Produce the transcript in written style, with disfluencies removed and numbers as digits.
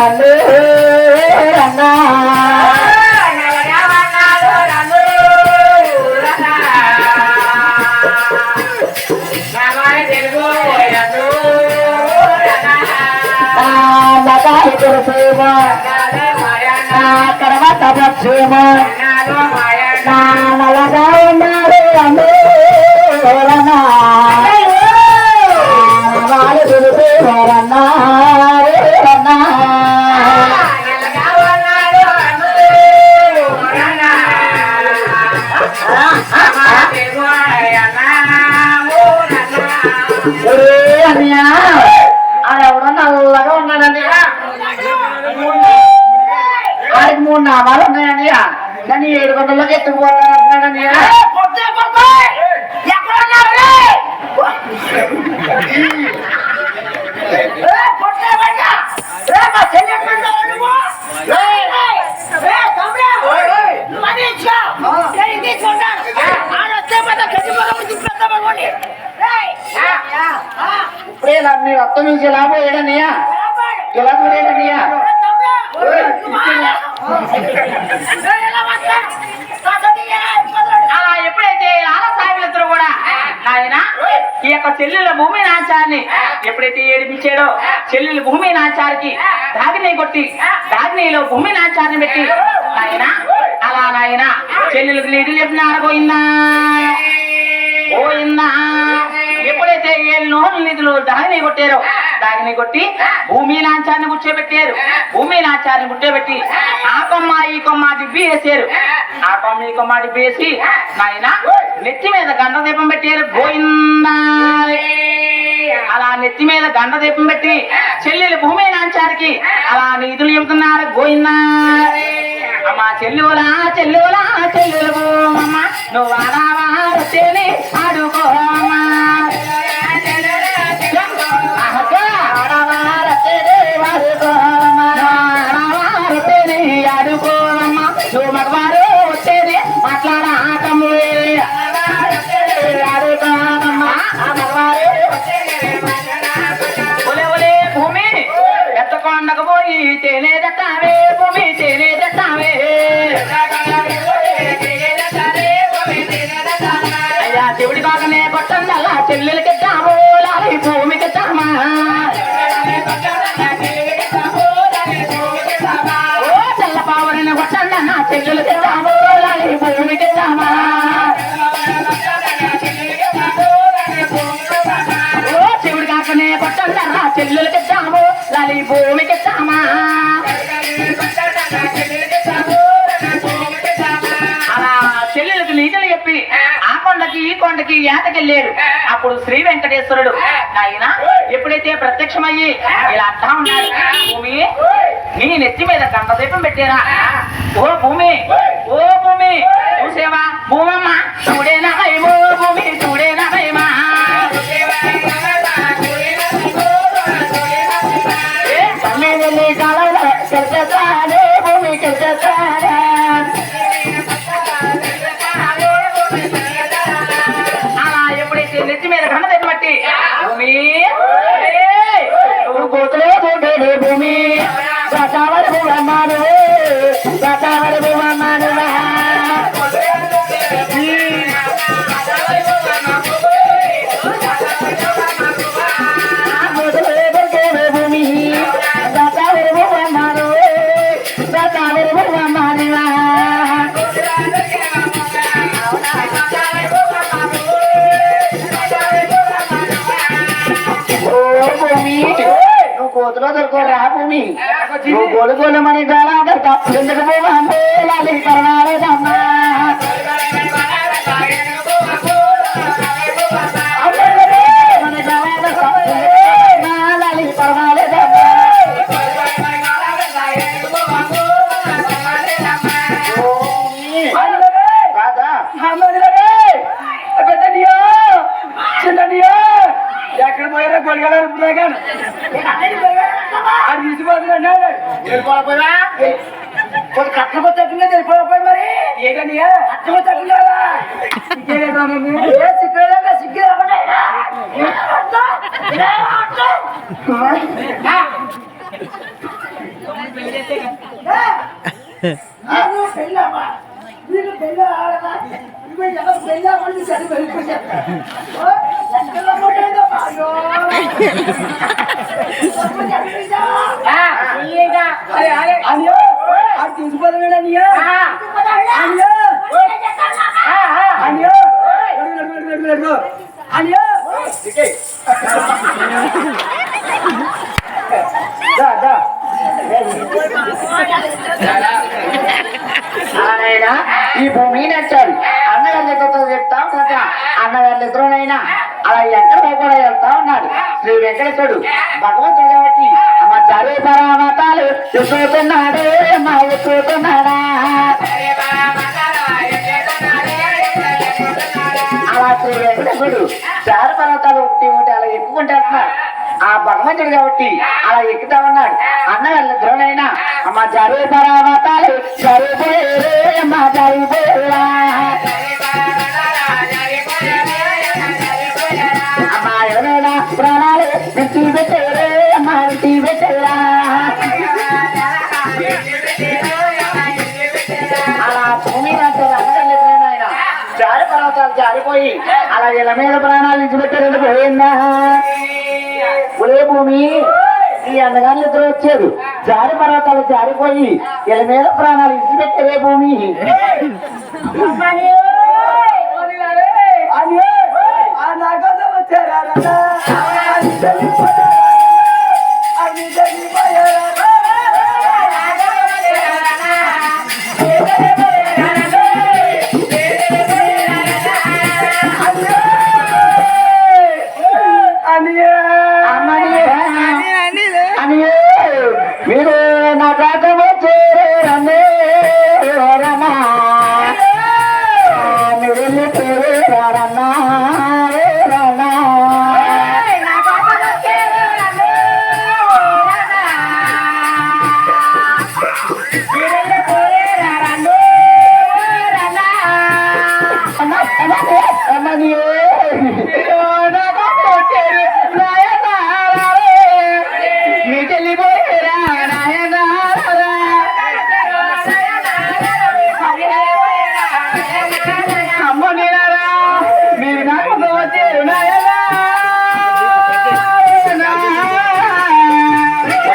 run రన్నా తర్వాత వచ్చేమ నలగా ఉన్నాడు అందరన్నా వాళ్ళు తెలిసేవారన్నా రన్నా అన్నయ్య ఆడెవడో నల్లగా ఉన్నాడండి ఆడికి 3 నామాలు ఉన్నాయండి కానీ 7 గంటలకు ఎత్తుకుపోతానంటున్నాడండి ఇప్పుడే మీరు అత్త నుంచి ఎలా పోయాడన్నయ్యా ఎలా పోయాడన్నయ్యా ఎప్పుడైతే ఆలసాయిలందరూ కూడా ఆయన ఈ యొక్క చెల్లెల భూమి నాచారిని ఎప్పుడైతే ఏడిపించాడో చెల్లెల భూమి నాచారికి దాగిని కొట్టి దాగినిలో భూమి నాచారిని పెట్టి ఆయన అలా నాయన చెల్లెలకు నిధులు చెప్పినారు పోయిందా పోయిందా ఎప్పుడైతే 7 నిధులు దాగిని కొట్టారో దాగిని కొట్టి భూమి నాచారిని కూర్చోబెట్టారు భూమి నాచారిని కూర్చోబెట్టి ఆ కొమ్మ ఈ కొమ్మ దిబ్బి వేసారు ఆ కొమ్మ ఈ కొమ్మ దిబ్బి వేసి నాయన నెత్తి మీద గండ దీపం పెట్టారు గోయిందా అలా నెత్తి మీద గండ దీపం పెట్టి చెల్లెలు భూమి నాచారికి అలా నిధులు చెబుతున్నారు గోయిందా అమ్మ చెల్లులా చెల్లులా చెల్లెలు అమ్మ నువ్వు ఆడవారని ఆడుకోమ్మా ఆడుకోమ్మా నువ్వు మగవారు వచ్చేది మాట్లాడటము ఆడుకోమ్మా భూమి ఎత్తకొండకు పోయి తేనేదట్టావే భూమి తేనేదట్టావే అయ్యా శివుడి కాకనే కొట్టండల్లా చెల్లెలకి ఇద్దాము లాలి భూమికి ఇద్దామా ఓ తెల్ల పావులని కొట్టండన్నా చెల్లెలకి ఇద్దాము లాలి భూమికి ఇద్దామా ఓ శివుడి కాకనే కొట్టండన్నా చెల్లెలకి ఇద్దాము లాలి భూమికి ఇద్దామా అలా చెల్లెలకు నీతులు చెప్పి ఆ కొండకి ఈ కొండకి ఏటకెళ్ళారు అప్పుడు శ్రీ వెంకటేశ్వరుడు ఆయన ఎప్పుడైతే ప్రత్యక్షమయ్యి ఇలా అంటా ఉన్నాడు భూమి నీ నెత్తి మీద గంట దీపం పెట్టారా ఓ భూమి ఓ భూమి చూసేవా భూమమ్మ చూడేనా భయమో భూమి చూడేనా భయమా భూమి అలా ఎప్పుడైతే నెత్తి మీద గంట దీపం పెట్టి భూమి కోతులే కోటే భూమి గతావరి భూమన్నాను గతావరి భూమన్నాను భూమి గతావరి భూమన్నాను గతావరి భూమన్నాను కోతులో దొరకరా భూమి గోలు గోలమని ఎందుకు పోవాలి కరణాలేదమ్మా ఎక్కడ పోయారా గొడగలు అది తీసిపోతున్నా కట్టపోతుందా తెలిపోయి మరి ఏదనియా అట్టపోతుందా సిగ్గు వీళ్ళు పెళ్ళి ఆడదా పెళ్ళి ఆడి చదివి వెళ్ళిపోయారు ఈ భూమి నచ్చాడు అన్నగారితో చెప్తా ఉంటా అన్నగారిద్దరునైనా అలా ఎక్కడ కూడా వెళ్తా ఉన్నాడు శ్రీ వెంకటేశ్వరుడు భగవంతుడు కాబట్టి అమ్మ జరే పరామతాలు ఎక్కుతున్నాడే అమ్మ ఎక్కుతున్నాడా అలా శ్రీ వెంకటేశ్వరుడు చారు పర్వతాలు ఒకటి ఒకటి అలా ఎక్కుకుంటా వెళ్తున్నారు ఆ భగవంతుడు కాబట్టి అలా ఎక్కుతా ఉన్నాడు అన్నగారిద్దరునైనా అమ్మ జరే పరామతాలు జరిపోయే అమ్మ జరిపోయా అమ్మా ఎవరైనా ప్రాణాలు విడిచి పెట్టేరే అమ్మ విడిచి పెట్టేరా అలా భూమి ఆయన జారి పర్వతాలు జారిపోయి అలా వీళ్ళ మీద ప్రాణాలు విడిచిపెట్టారు పోయిందా ఒరే భూమి ఈ అన్నగాళ్ళు ఇద్దరు వచ్చారు జారి పర్వతాలు జారిపోయి వీళ్ళ మీద ప్రాణాలు విడిచిపెట్టారే భూమి నాకోసం వచ్చారా